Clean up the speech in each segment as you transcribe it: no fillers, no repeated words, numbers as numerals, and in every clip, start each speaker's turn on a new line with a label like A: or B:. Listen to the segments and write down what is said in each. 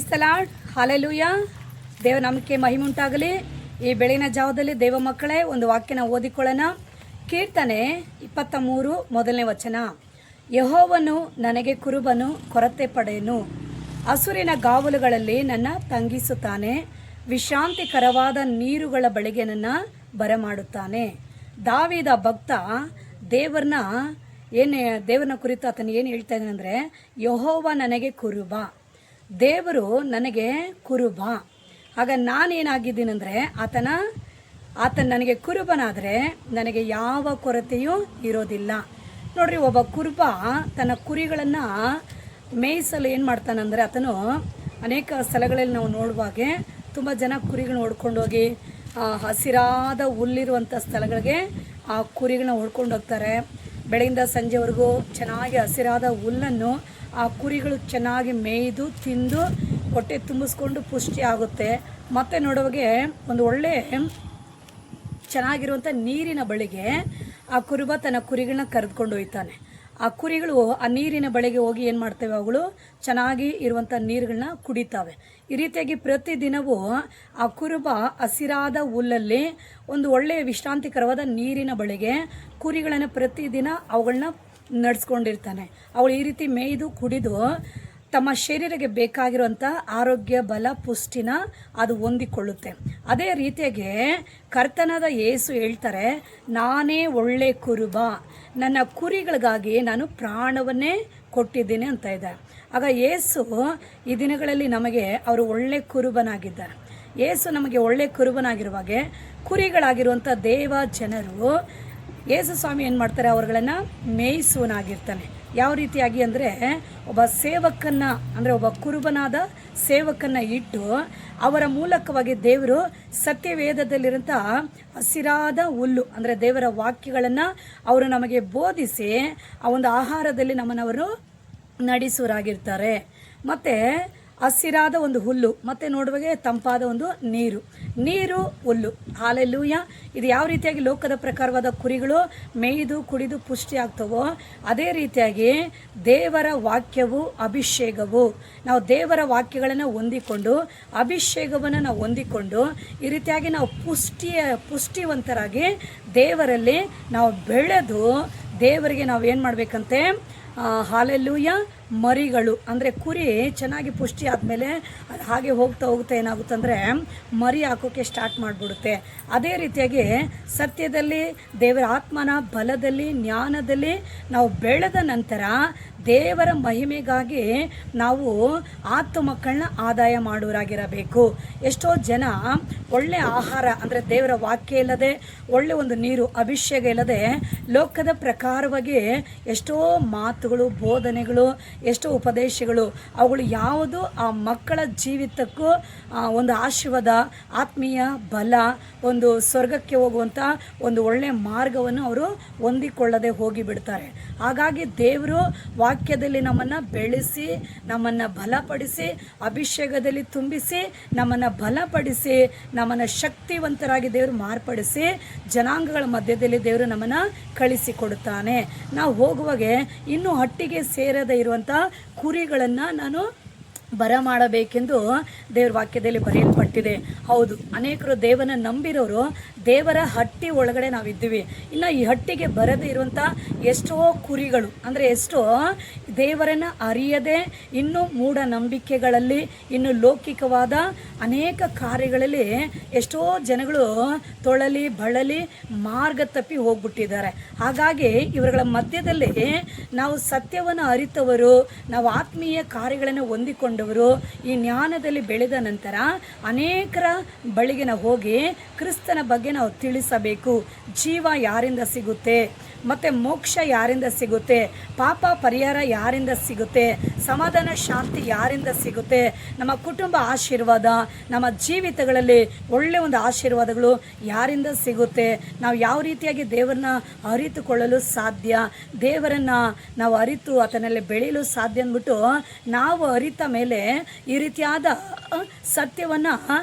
A: Praise the lord, hallelujah. ದೇವ ನಾಮಕ್ಕೆ ಮಹಿಮೆ ಉಂಟಾಗಲಿ. ಈ ಬೆಳಗಿನ ಜಾವದಲ್ಲಿ ದೇವ ಮಕ್ಕಳೇ ಒಂದು ವಾಕ್ಯನ ಓದಿಕೊಳ್ಳೋಣ. ಕೀರ್ತನೆ 23 ಮೊದಲನೇ ವಚನ. ಯೆಹೋವನು ನನಗೆ ಕುರುಬನು, ಕೊರತೆ ಪಡೆಯನು. ಹಸುರಿನ ಗಾವಲುಗಳಲ್ಲಿ ನನ್ನ ತಂಗಿಸುತ್ತಾನೆ. ವಿಶ್ರಾಂತಿಕರವಾದ ನೀರುಗಳ ಬಳಿಗೆ ನನ್ನ ಬರಮಾಡುತ್ತಾನೆ. ದಾವೀದ ಭಕ್ತ ದೇವರನ್ನ ಕುರಿತು ಆತನು ಏನು ಹೇಳ್ತಾ ಇದ್ದಾನೆ ಅಂದರೆ, ಯೆಹೋವ ನನಗೆ ಕುರುಬ, ದೇವರು ನನಗೆ ಕುರುಬ. ಆಗ ನಾನೇನಾಗಿದ್ದೀನಂದರೆ ಆತನ ನನಗೆ ಕುರುಬನಾದರೆ ನನಗೆ ಯಾವ ಕೊರತೆಯೂ ಇರೋದಿಲ್ಲ. ನೋಡ್ರಿ, ಒಬ್ಬ ಕುರುಬ ತನ್ನ ಕುರಿಗಳನ್ನು ಮೇಯಿಸಲು ಏನು ಮಾಡ್ತಾನಂದರೆ, ಆತನು ಅನೇಕ ಸ್ಥಳಗಳಲ್ಲಿ ನಾವು ನೋಡುವಾಗೆ ತುಂಬ ಜನ ಕುರಿಗಳನ್ನ ಹೊಡ್ಕೊಂಡು ಹೋಗಿ ಹಸಿರಾದ ಹುಲ್ಲಿರುವಂಥ ಸ್ಥಳಗಳಿಗೆ ಆ ಕುರಿಗಳನ್ನ ಹೊಡ್ಕೊಂಡು ಹೋಗ್ತಾರೆ. ಬೆಳಗಿಂದ ಸಂಜೆವರೆಗೂ ಚೆನ್ನಾಗಿ ಹಸಿರಾದ ಹುಲ್ಲನ್ನು ಆ ಕುರಿಗಳು ಚೆನ್ನಾಗಿ ಮೇಯ್ದು ತಿಂದು ಹೊಟ್ಟೆ ತುಂಬಿಸ್ಕೊಂಡು ಪುಷ್ಟಿ ಆಗುತ್ತೆ. ಮತ್ತು ನೋಡುವಾಗೆ ಒಂದು ಒಳ್ಳೆ ಚೆನ್ನಾಗಿರುವಂಥ ನೀರಿನ ಬಳಿಗೆ ಆ ಕುರುಬ ತನ್ನ ಕುರಿಗಳನ್ನ ಕರೆದುಕೊಂಡು ಹೋಗ್ತಾನೆ. ಆ ಕುರಿಗಳು ಆ ನೀರಿನ ಬಳಿಗೆ ಹೋಗಿ ಏನು ಮಾಡ್ತವೆ, ಅವುಗಳು ಚೆನ್ನಾಗಿ ಇರುವಂಥ ನೀರುಗಳನ್ನ ಕುಡಿತಾವೆ. ಈ ರೀತಿಯಾಗಿ ಪ್ರತಿದಿನವೂ ಆ ಕುರುಬ ಹಸಿರಾದ ಹುಲ್ಲಲ್ಲಿ ಒಂದು ಒಳ್ಳೆಯ ವಿಶ್ರಾಂತಿಕರವಾದ ನೀರಿನ ಬಳಿಗೆ ಕುರಿಗಳನ್ನು ಪ್ರತಿದಿನ ಅವುಗಳನ್ನ ನಡೆಸ್ಕೊಂಡಿರ್ತಾನೆ. ಅವಳು ಈ ರೀತಿ ಮೇಯ್ದು ಕುಡಿದು ತಮ್ಮ ಶರೀರಕ್ಕೆ ಬೇಕಾಗಿರುವಂಥ ಆರೋಗ್ಯ, ಬಲ, ಪುಷ್ಟಿನ ಅದು ಹೊಂದಿಕೊಳ್ಳುತ್ತೆ. ಅದೇ ರೀತಿಯಾಗಿ ಕರ್ತನಾದ ಯೇಸು ಹೇಳ್ತಾರೆ, ನಾನೇ ಒಳ್ಳೆ ಕುರುಬ, ನನ್ನ ಕುರಿಗಳಿಗಾಗಿ ನಾನು ಪ್ರಾಣವನ್ನೇ ಕೊಟ್ಟಿದ್ದೀನಿ ಅಂತ ಇದ್ದಾರೆ. ಆಗ ಯೇಸು ಈ ದಿನಗಳಲ್ಲಿ ನಮಗೆ ಅವರು ಒಳ್ಳೆ ಕುರುಬನಾಗಿದ್ದಾರೆ. ಯೇಸು ನಮಗೆ ಒಳ್ಳೆ ಕುರುಬನಾಗಿರುವಾಗೆ ಕುರಿಗಳಾಗಿರುವಂಥ ದೇವ ಜನರು ಯೇಸು ಸ್ವಾಮಿ ಏನು ಮಾಡ್ತಾರೆ, ಅವರುಗಳನ್ನು ಮೇಯಿಸುವನಾಗಿರ್ತಾನೆ. ಯಾವ ರೀತಿಯಾಗಿ ಅಂದರೆ, ಒಬ್ಬ ಸೇವಕನ್ನ ಅಂದರೆ ಒಬ್ಬ ಕುರುಬನಾದ ಸೇವಕನ್ನ ಇಟ್ಟು ಅವರ ಮೂಲಕವಾಗಿ ದೇವರು ಸತ್ಯವೇದದಲ್ಲಿರೋಂಥ ಹಸಿರಾದ ಹುಲ್ಲು ಅಂದರೆ ದೇವರ ವಾಕ್ಯಗಳನ್ನು ಅವರು ನಮಗೆ ಬೋಧಿಸಿ ಆ ಒಂದು ಆಹಾರದಲ್ಲಿ ನಮ್ಮನ್ನವರು ನಡೆಸುವರಾಗಿರ್ತಾರೆ. ಮತ್ತು ಹಸಿರಾದ ಒಂದು ಹುಲ್ಲು ಮತ್ತು ನೋಡುವಾಗೆ ತಂಪಾದ ಒಂದು ನೀರು ಹುಲ್ಲು. ಹಾಲೆಲೂಯ. ಇದು ಯಾವ ರೀತಿಯಾಗಿ ಲೋಕದ ಪ್ರಕಾರವಾದ ಕುರಿಗಳು ಮೇಯ್ದು ಕುಡಿದು ಪುಷ್ಟಿ ಆಗ್ತವೋ ಅದೇ ರೀತಿಯಾಗಿ ದೇವರ ವಾಕ್ಯವು ಅಭಿಷೇಕವು. ನಾವು ದೇವರ ವಾಕ್ಯಗಳನ್ನು ಹೊಂದಿಕೊಂಡು ಅಭಿಷೇಕವನ್ನು ನಾವು ಹೊಂದಿಕೊಂಡು ಈ ರೀತಿಯಾಗಿ ನಾವು ಪುಷ್ಟಿವಂತರಾಗಿ ದೇವರಲ್ಲಿ ನಾವು ಬೆಳೆದು ದೇವರಿಗೆ ನಾವು ಏನು ಮಾಡಬೇಕಂತೆ, ಹಾಲೆಲೂಯ, ಮರಿಗಳು ಅಂದರೆ ಕುರಿ ಚೆನ್ನಾಗಿ ಪುಷ್ಟಿ ಆದಮೇಲೆ ಅದು ಹಾಗೆ ಹೋಗ್ತಾ ಏನಾಗುತ್ತೆ ಅಂದರೆ ಮರಿ ಹಾಕೋಕ್ಕೆ ಸ್ಟಾರ್ಟ್ ಮಾಡಿಬಿಡುತ್ತೆ. ಅದೇ ರೀತಿಯಾಗಿ ಸತ್ಯದಲ್ಲಿ ದೇವರ ಆತ್ಮನ ಬಲದಲ್ಲಿ ಜ್ಞಾನದಲ್ಲಿ ನಾವು ಬೆಳೆದ ನಂತರ ದೇವರ ಮಹಿಮೆಗಾಗಿ ನಾವು ಮಕ್ಕಳನ್ನ ಆದಾಯ ಮಾಡೋರಾಗಿರಬೇಕು. ಎಷ್ಟೋ ಜನ ಒಳ್ಳೆ ಆಹಾರ ಅಂದರೆ ದೇವರ ವಾಕ್ಯ ಇಲ್ಲದೆ, ಒಳ್ಳೆ ಒಂದು ನೀರು ಅಭಿಷೇಕ ಇಲ್ಲದೆ ಲೋಕದ ಪ್ರಕಾರವಾಗಿ ಎಷ್ಟೋ ಮಾತುಗಳು, ಬೋಧನೆಗಳು, ಎಷ್ಟೋ ಉಪದೇಶಗಳು, ಅವುಗಳು ಯಾವುದು ಆ ಮಕ್ಕಳ ಜೀವಿತಕ್ಕೂ ಒಂದು ಆಶೀರ್ವಾದ, ಆತ್ಮೀಯ ಬಲ, ಒಂದು ಸ್ವರ್ಗಕ್ಕೆ ಹೋಗುವಂಥ ಒಂದು ಒಳ್ಳೆಯ ಮಾರ್ಗವನ್ನು ಅವರು ಹೊಂದಿಕೊಳ್ಳದೆ ಹೋಗಿಬಿಡ್ತಾರೆ. ಹಾಗಾಗಿ ದೇವರು ವಾಕ್ಯದಲ್ಲಿ ನಮ್ಮನ್ನು ಬೆಳೆಸಿ, ನಮ್ಮನ್ನು ಬಲಪಡಿಸಿ, ಅಭಿಷೇಕದಲ್ಲಿ ತುಂಬಿಸಿ, ನಮ್ಮನ್ನು ಬಲಪಡಿಸಿ, ನಮ್ಮನ್ನು ಶಕ್ತಿವಂತರಾಗಿ ದೇವರು ಮಾರ್ಪಡಿಸಿ ಜನಾಂಗಗಳ ಮಧ್ಯದಲ್ಲಿ ದೇವರು ನಮ್ಮನ್ನು ಕಳಿಸಿಕೊಡುತ್ತಾನೆ. ನಾವು ಹೋಗುವಾಗೆ ಇನ್ನೂ ಹಟ್ಟಿಗೆ ಸೇರದೇ ಇರುವಂಥ ಕುರಿಗಳನ್ನು ನಾನು ಬರಮಾಡಬೇಕೆಂದು ದೇವರ ವಾಕ್ಯದಲ್ಲಿ ಬರೆಯಲ್ಪಟ್ಟಿದೆ. ಹೌದು, ಅನೇಕರು ದೇವನ ನಂಬಿರೋರು ದೇವರ ಹಟ್ಟಿ ಒಳಗಡೆ ನಾವಿದ್ದೀವಿ. ಇನ್ನು ಈ ಹಟ್ಟಿಗೆ ಬರದೇ ಇರುವಂಥ ಎಷ್ಟೋ ಕುರಿಗಳು ಅಂದರೆ ಎಷ್ಟೋ ದೇವರನ್ನು ಅರಿಯದೆ ಇನ್ನೂ ಮೂಢನಂಬಿಕೆಗಳಲ್ಲಿ, ಇನ್ನು ಲೌಕಿಕವಾದ ಅನೇಕ ಕಾರ್ಯಗಳಲ್ಲಿ ಎಷ್ಟೋ ಜನಗಳು ತೊಳಲಿ ಬಳಲಿ ಮಾರ್ಗ ತಪ್ಪಿ ಹೋಗ್ಬಿಟ್ಟಿದ್ದಾರೆ. ಹಾಗಾಗಿ ಇವರುಗಳ ಮಧ್ಯದಲ್ಲಿ ನಾವು ಸತ್ಯವನ್ನು ಅರಿತವರು, ನಾವು ಆತ್ಮೀಯ ಕಾರ್ಯಗಳನ್ನು ಹೊಂದಿಕೊಂಡವರು, ಈ ಜ್ಞಾನದಲ್ಲಿ ಬೆಳೆದ ನಂತರ ಅನೇಕರ ಬಳಿಗೆ ನಾವು ಹೋಗಿ ಕ್ರಿಸ್ತನ ಬಗ್ಗೆ ನಾವು ತಿಳಿಸಬೇಕು. ಜೀವ ಯಾರಿಂದ ಸಿಗುತ್ತೆ, ಮತ್ತು ಮೋಕ್ಷ ಯಾರಿಂದ ಸಿಗುತ್ತೆ, ಪಾಪ ಪರಿಹಾರ ಯಾರಿಂದ ಸಿಗುತ್ತೆ, ಸಮಾಧಾನ ಶಾಂತಿ ಯಾರಿಂದ ಸಿಗುತ್ತೆ, ನಮ್ಮ ಕುಟುಂಬ ಆಶೀರ್ವಾದ, ನಮ್ಮ ಜೀವಿತಗಳಲ್ಲಿ ಒಳ್ಳೆಯ ಒಂದು ಆಶೀರ್ವಾದಗಳು ಯಾರಿಂದ ಸಿಗುತ್ತೆ, ನಾವು ಯಾವ ರೀತಿಯಾಗಿ ದೇವರನ್ನ ಅರಿತುಕೊಳ್ಳಲು ಸಾಧ್ಯ, ದೇವರನ್ನು ನಾವು ಅರಿತು ಆತನಲ್ಲಿ ಬೆಳೆಯಲು ಸಾಧ್ಯ ಅಂದ್ಬಿಟ್ಟು ನಾವು ಅರಿತ ಮೇಲೆ ಈ ರೀತಿಯಾದ ಸತ್ಯವನ್ನು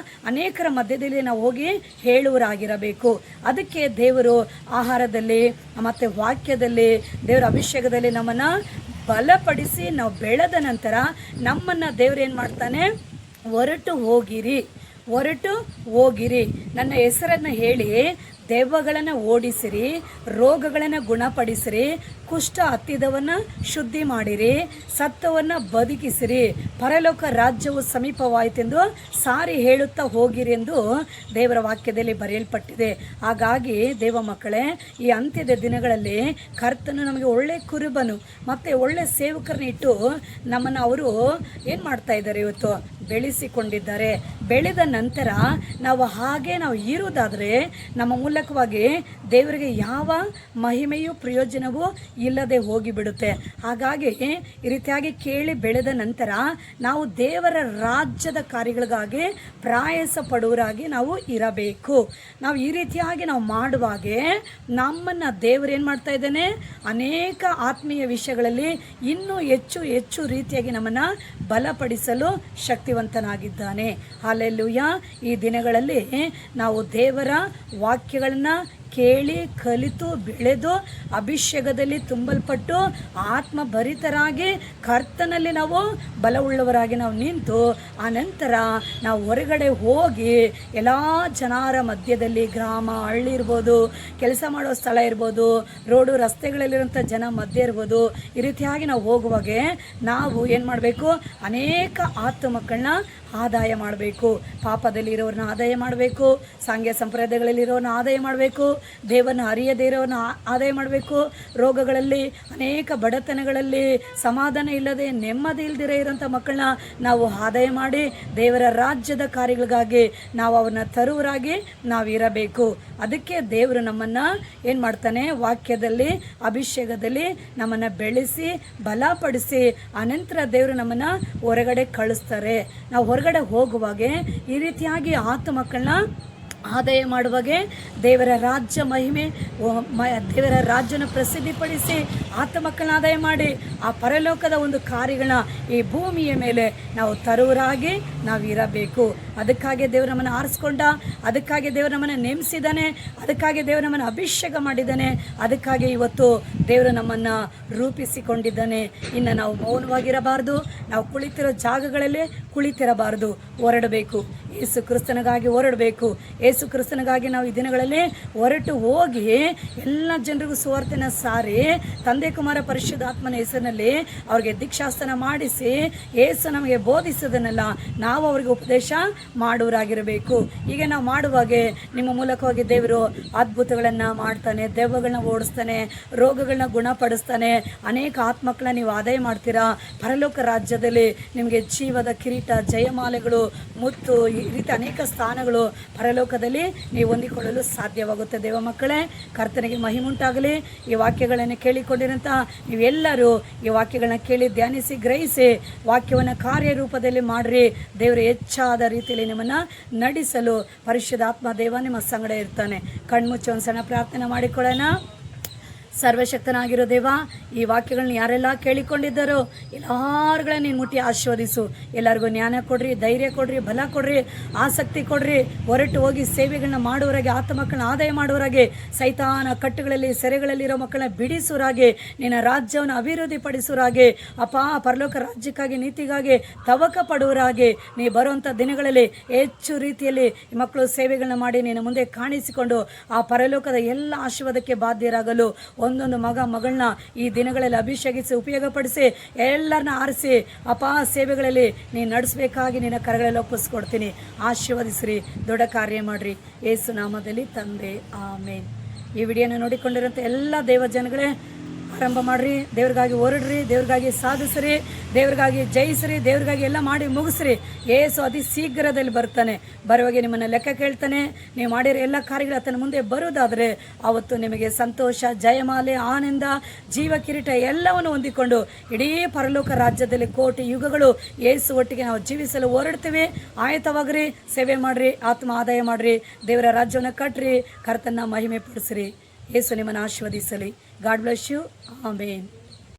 A: ಅನೇಕರ ಮಧ್ಯದಲ್ಲಿ ನಾವು ಹೋಗಿ ಹೇಳುವರಾಗಿರಬೇಕು. ಅದಕ್ಕೆ ದೇವರು ಆಹಾರದಲ್ಲಿ ಮತ್ತು ವಾಕ್ಯದಲ್ಲಿ ದೇವರ ಅಭಿಷೇಕದಲ್ಲಿ ನಮ್ಮನ್ನು ಬಲಪಡಿಸಿ ನಾವು ಬೆಳೆದ ನಂತರ ನಮ್ಮನ್ನು ದೇವರು ಏನು ಮಾಡ್ತಾನೆ, ಹೊರಟು ಹೋಗಿರಿ, ನನ್ನ ಹೆಸರನ್ನು ಹೇಳಿ ದೆವ್ವಗಳನ್ನು ಓಡಿಸಿರಿ, ರೋಗಗಳನ್ನು ಗುಣಪಡಿಸಿರಿ, ಕುಷ್ಠ ಹತ್ತಿದವನ್ನ ಶುದ್ಧಿ ಮಾಡಿರಿ, ಸತ್ತವನ್ನ ಬದುಕಿಸಿರಿ, ಪರಲೋಕ ರಾಜ್ಯವು ಸಮೀಪವಾಯಿತೆಂದು ಸಾರಿ ಹೇಳುತ್ತಾ ಹೋಗಿರಿ ಎಂದು ದೇವರ ವಾಕ್ಯದಲ್ಲಿ ಬರೆಯಲ್ಪಟ್ಟಿದೆ. ಹಾಗಾಗಿ ದೇವ ಮಕ್ಕಳೇ, ಈ ಅಂತ್ಯದ ದಿನಗಳಲ್ಲಿ ಕರ್ತನು ನಮಗೆ ಒಳ್ಳೆ ಕುರುಬನು ಮತ್ತು ಒಳ್ಳೆ ಸೇವಕರನ್ನ ಇಟ್ಟು ನಮ್ಮನ್ನು ಅವರು ಏನು ಮಾಡ್ತಾ ಇದ್ದಾರೆ, ಇವತ್ತು ಬೆಳೆಸಿಕೊಂಡಿದ್ದಾರೆ. ಬೆಳೆದ ನಂತರ ನಾವು ಇರುವುದಾದರೆ ನಮ್ಮ ಮೂಲಕವಾಗಿ ದೇವರಿಗೆ ಯಾವ ಮಹಿಮೆಯೂ ಪ್ರಯೋಜನವೂ ಇಲ್ಲದೆ ಹೋಗಿಬಿಡುತ್ತೆ. ಹಾಗಾಗಿ ಈ ರೀತಿಯಾಗಿ ಕೇಳಿ ಬೆಳೆದ ನಂತರ ನಾವು ದೇವರ ರಾಜ್ಯದ ಕಾರ್ಯಗಳಿಗಾಗಿ ಪ್ರಯಾಸ ಪಡುವರಾಗಿ ನಾವು ಇರಬೇಕು. ನಾವು ಈ ರೀತಿಯಾಗಿ ನಾವು ಮಾಡುವಾಗೆ ನಮ್ಮನ್ನು ದೇವರು ಏನು ಮಾಡ್ತಾ ಇದ್ದಾನೆ, ಅನೇಕ ಆತ್ಮೀಯ ವಿಷಯಗಳಲ್ಲಿ ಇನ್ನೂ ಹೆಚ್ಚು ರೀತಿಯಾಗಿ ನಮ್ಮನ್ನು ಬಲಪಡಿಸಲು ಶಕ್ತಿವಂತನಾಗಿದ್ದಾನೆ. ಹಲ್ಲೆಲೂಯಾ. ಈ ದಿನಗಳಲ್ಲಿ ನಾವು ದೇವರ ವಾಕ್ಯಗಳನ್ನು ಕೇಳಿ ಕಲಿತು ಬೆಳೆದು ಅಭಿಷೇಕದಲ್ಲಿ ತುಂಬಲ್ಪಟ್ಟು ಆತ್ಮಭರಿತರಾಗಿ ಕರ್ತನಲ್ಲಿ ನಾವು ಬಲವುಳ್ಳವರಾಗಿ ನಾವು ನಿಂತು ಆನಂತರ ನಾವು ಹೊರಗಡೆ ಹೋಗಿ ಎಲ್ಲ ಜನರ ಮಧ್ಯದಲ್ಲಿ, ಗ್ರಾಮ ಹಳ್ಳಿ ಇರ್ಬೋದು, ಕೆಲಸ ಮಾಡೋ ಸ್ಥಳ ಇರ್ಬೋದು, ರೋಡು ರಸ್ತೆಗಳಲ್ಲಿರುವಂಥ ಜನ ಮಧ್ಯೆ ಇರ್ಬೋದು, ಈ ರೀತಿಯಾಗಿ ನಾವು ಹೋಗುವಾಗೆ ನಾವು ಏನು ಮಾಡಬೇಕು, ಅನೇಕ ಮಕ್ಕಳನ್ನ ಆದಾಯ ಮಾಡಬೇಕು. ಪಾಪದಲ್ಲಿ ಇರೋರನ್ನ ಆದಾಯ ಮಾಡಬೇಕು, ಸಾಂಘ್ಯ ಸಂಪ್ರದಾಯಗಳಲ್ಲಿರೋರನ್ನ ಆದಾಯ ಮಾಡಬೇಕು, ದೇವರನ್ನ ಅರಿಯದೇ ಇರೋರನ್ನ ಆದಾಯ ಮಾಡಬೇಕು, ರೋಗಗಳಲ್ಲಿ ಅನೇಕ ಬಡತನಗಳಲ್ಲಿ ಸಮಾಧಾನ ಇಲ್ಲದೆ ನೆಮ್ಮದಿ ಇಲ್ಲದಿರೋ ಇರೋಂಥ ಮಕ್ಕಳನ್ನ ನಾವು ಆದಾಯ ಮಾಡಿ ದೇವರ ರಾಜ್ಯದ ಕಾರ್ಯಗಳಿಗಾಗಿ ನಾವು ಅವ್ರನ್ನ ತರುವರಾಗಿ ನಾವು ಇರಬೇಕು. ಅದಕ್ಕೆ ದೇವರು ನಮ್ಮನ್ನು ಏನು ಮಾಡ್ತಾನೆ, ವಾಕ್ಯದಲ್ಲಿ ಅಭಿಷೇಕದಲ್ಲಿ ನಮ್ಮನ್ನು ಬೆಳೆಸಿ ಬಲಪಡಿಸಿ ಅನಂತರ ದೇವರು ನಮ್ಮನ್ನು ಹೊರಗಡೆ ಕಳಿಸ್ತಾರೆ. ನಾವು ಹೊರಗಡೆ ಹೋಗುವಾಗೆ ಈ ರೀತಿಯಾಗಿ ಮಕ್ಕಳನ್ನ ಆದಾಯ ಮಾಡುವಾಗೆ ದೇವರ ರಾಜ್ಯ ಮಹಿಮೆ, ದೇವರ ರಾಜ್ಯನ ಪ್ರಸಿದ್ಧಿಪಡಿಸಿ ಮಕ್ಕಳನ್ನ ಆದಾಯ ಮಾಡಿ ಆ ಪರಲೋಕದ ಒಂದು ಕಾರ್ಯಗಳನ್ನ ಈ ಭೂಮಿಯ ಮೇಲೆ ನಾವು ತರುವರಾಗಿ ನಾವು ಇರಬೇಕು. ಅದಕ್ಕಾಗಿ ದೇವರು ನಮ್ಮನ್ನು ಆರಿಸ್ಕೊಂಡ, ಅದಕ್ಕಾಗಿ ದೇವರು ನಮ್ಮನ್ನು ನೇಮಿಸಿದ್ದಾನೆ, ಅದಕ್ಕಾಗಿ ದೇವರು ನಮ್ಮನ್ನು ಅಭಿಷೇಕ ಮಾಡಿದ್ದಾನೆ, ಅದಕ್ಕಾಗಿ ಇವತ್ತು ದೇವರು ನಮ್ಮನ್ನು ರೂಪಿಸಿಕೊಂಡಿದ್ದಾನೆ. ಇನ್ನು ನಾವು ಮೌನವಾಗಿರಬಾರ್ದು, ನಾವು ಕುಳಿತಿರೋ ಜಾಗಗಳಲ್ಲಿ ಕುಳಿತಿರಬಾರ್ದು, ಹೊರಡಬೇಕು. ಯೇಸು ಕ್ರಿಸ್ತನಿಗಾಗಿ ಹೊರಡಬೇಕು. ಯೇಸು ಕ್ರಿಸ್ತನಿಗಾಗಿ ನಾವು ಈ ದಿನಗಳಲ್ಲಿ ಹೊರಟು ಹೋಗಿ ಎಲ್ಲ ಜನರಿಗೂ ಸುವಾರ್ತೆನ ಸಾರಿ ತಂದೆ ಕುಮಾರ ಪರಿಶುದ್ಧಾತ್ಮನ ಹೆಸರಿನಲ್ಲಿ ಅವ್ರಿಗೆ ದೀಕ್ಷಾಸ್ತಾನ ಮಾಡಿಸಿ ಯೇಸು ನಮಗೆ ಬೋಧಿಸೋದನ್ನೆಲ್ಲ ನಾವು ಅವರಿಗೆ ಉಪದೇಶ ಮಾಡುವರಾಗಿರಬೇಕು. ಹೀಗೆ ನಾವು ಮಾಡುವಾಗೆ ನಿಮ್ಮ ಮೂಲಕವಾಗಿ ದೇವರು ಅದ್ಭುತಗಳನ್ನು ಮಾಡ್ತಾನೆ, ದೆವ್ವಗಳನ್ನ ಓಡಿಸ್ತಾನೆ, ರೋಗಗಳನ್ನ ಗುಣಪಡಿಸ್ತಾನೆ. ಅನೇಕ ಆತ್ಮಕ್ಕಳನ್ನ ನೀವು ಆದಾಯ ಮಾಡ್ತೀರಾ. ಪರಲೋಕ ರಾಜ್ಯದಲ್ಲಿ ನಿಮಗೆ ಜೀವದ ಕಿರೀಟ, ಜಯಮಾಲೆಗಳು, ಮುತ್ತು, ಈ ರೀತಿ ಅನೇಕ ಸ್ಥಾನಗಳು ಪರಲೋಕದಲ್ಲಿ ನೀವು ಹೊಂದಿಕೊಳ್ಳಲು ಸಾಧ್ಯವಾಗುತ್ತೆ. ದೇವ ಮಕ್ಕಳೇ, ಕರ್ತನಿಗೆ ಮಹಿಮುಂಟಾಗಲಿ. ಈ ವಾಕ್ಯಗಳನ್ನು ಕೇಳಿಕೊಂಡಿರಂಥ ನೀವೆಲ್ಲರೂ ಈ ವಾಕ್ಯಗಳನ್ನ ಕೇಳಿ ಧ್ಯಾನಿಸಿ ಗ್ರಹಿಸಿ ವಾಕ್ಯವನ್ನು ಕಾರ್ಯರೂಪದಲ್ಲಿ ಮಾಡಿರಿ. ದೇವರು ಹೆಚ್ಚಾದ ರೀತಿಯಲ್ಲಿ ನಿಮ್ಮನ್ನು ನಡೆಸಲು ಪರಿಶುದ್ಧಾತ್ಮ ದೇವ ನಿಮ್ಮ ಸಂಗಡ ಇರ್ತಾನೆ. ಕಣ್ಮುಚ್ಚಿ ಒಂದು ಸಣ್ಣ ಪ್ರಾರ್ಥನೆ ಮಾಡಿಕೊಳ್ಳೋಣ. ಸರ್ವಶಕ್ತನಾಗಿರೋ ದೇವ, ಈ ವಾಕ್ಯಗಳನ್ನ ಯಾರೆಲ್ಲ ಕೇಳಿಕೊಂಡಿದ್ದಾರೋ ಎಲ್ಲಾರುಗಳನ್ನ ನೀನು ಮುಟ್ಟಿ ಆಶೀರ್ವದಿಸು. ಎಲ್ಲರಿಗೂ ಜ್ಞಾನ ಕೊಡ್ರಿ, ಧೈರ್ಯ ಕೊಡ್ರಿ, ಬಲ ಕೊಡ್ರಿ, ಆಸಕ್ತಿ ಕೊಡ್ರಿ. ಹೊರಟು ಹೋಗಿ ಸೇವೆಗಳನ್ನ ಮಾಡುವವರಾಗೆ, ಮಕ್ಕಳನ್ನ ಆದಾಯ ಮಾಡುವವರಾಗೆ, ಸೈತಾನ ಕಟ್ಟುಗಳಲ್ಲಿ ಸೆರೆಗಳಲ್ಲಿರೋ ಮಕ್ಕಳನ್ನ ಬಿಡಿಸುವರಾಗೆ, ನಿನ್ನ ರಾಜ್ಯವನ್ನು ಅಭಿವೃದ್ಧಿ ಪಡಿಸುವರಾಗೆ, ಪರಲೋಕ ರಾಜ್ಯಕ್ಕಾಗಿ ನೀತಿಗಾಗಿ ತವಕ ಪಡುವರಾಗೆ ನೀ ಬರುವಂಥ ದಿನಗಳಲ್ಲಿ ಹೆಚ್ಚು ರೀತಿಯಲ್ಲಿ ಮಕ್ಕಳು ಸೇವೆಗಳನ್ನ ಮಾಡಿ ನಿನ್ನ ಮುಂದೆ ಕಾಣಿಸಿಕೊಂಡು ಆ ಪರಲೋಕದ ಎಲ್ಲ ಆಶೀರ್ವಾದಕ್ಕೆ ಬಾಧ್ಯರಾಗಲು ಒಂದೊಂದು ಮಗಳನ್ನ ಈ ದಿನಗಳಲ್ಲಿ ಅಭಿಷೇಕಿಸಿ ಉಪಯೋಗಪಡಿಸಿ ಎಲ್ಲರನ್ನ ಆರಿಸಿ ಸೇವೆಗಳಲ್ಲಿ ನೀನು ನಡೆಸಬೇಕಾಗಿ ನಿನ್ನ ಕರಗಳಲ್ಲಿ ಒಪ್ಪಿಸ್ಕೊಡ್ತೀನಿ. ಆಶೀರ್ವದಿಸ್ರಿ, ದೊಡ್ಡ ಕಾರ್ಯ ಮಾಡಿರಿ. ಯೇಸು ನಾಮದಲ್ಲಿ ತಂದೆ, ಆಮೇನ್. ಈ ವಿಡಿಯೋನ ನೋಡಿಕೊಂಡಿರೋಂಥ ಎಲ್ಲ ದೇವ ಜನಗಳೇ ಆರಂಭ ಮಾಡಿರಿ. ದೇವ್ರಿಗಾಗಿ ಹೊರಡ್ರಿ, ದೇವ್ರಿಗಾಗಿ ಸಾಧಿಸ್ರಿ, ದೇವ್ರಿಗಾಗಿ ಜಯಿಸ್ರಿ, ದೇವ್ರಿಗಾಗಿ ಎಲ್ಲ ಮಾಡಿ ಮುಗಿಸ್ರಿ. ಏಸು ಅತಿ ಶೀಘ್ರದಲ್ಲಿ ಬರ್ತಾನೆ. ಬರುವಾಗೆ ನಿಮ್ಮನ್ನು ಲೆಕ್ಕ ಕೇಳ್ತಾನೆ. ನೀವು ಮಾಡಿರೋ ಎಲ್ಲ ಕಾರ್ಯಗಳು ಆತನ ಮುಂದೆ ಬರುವುದಾದರೆ ಅವತ್ತು ನಿಮಗೆ ಸಂತೋಷ, ಜಯಮಾಲೆ, ಆನಂದ, ಜೀವ ಕಿರೀಟ ಎಲ್ಲವನ್ನು ಹೊಂದಿಕೊಂಡು ಇಡೀ ಪರಲೋಕ ರಾಜ್ಯದಲ್ಲಿ ಕೋಟಿ ಯುಗಗಳು ಏಸು ಒಟ್ಟಿಗೆ ನಾವು ಜೀವಿಸಲು ಹೊರಡ್ತೀವಿ. ಆಯತವಾಗ್ರಿ, ಸೇವೆ ಮಾಡಿರಿ, ಆದಾಯ ಮಾಡಿರಿ, ದೇವರ ರಾಜ್ಯವನ್ನು ಕಟ್ಟ್ರಿ, ಕರ್ತನ ಮಹಿಮೆ ಪಡಿಸ್ರಿ. ಯೇಸು ನಿಮ್ಮನ್ನು ಆಶೀರ್ವದಿಸಲಿ. God bless you. ಆಮೇನ್.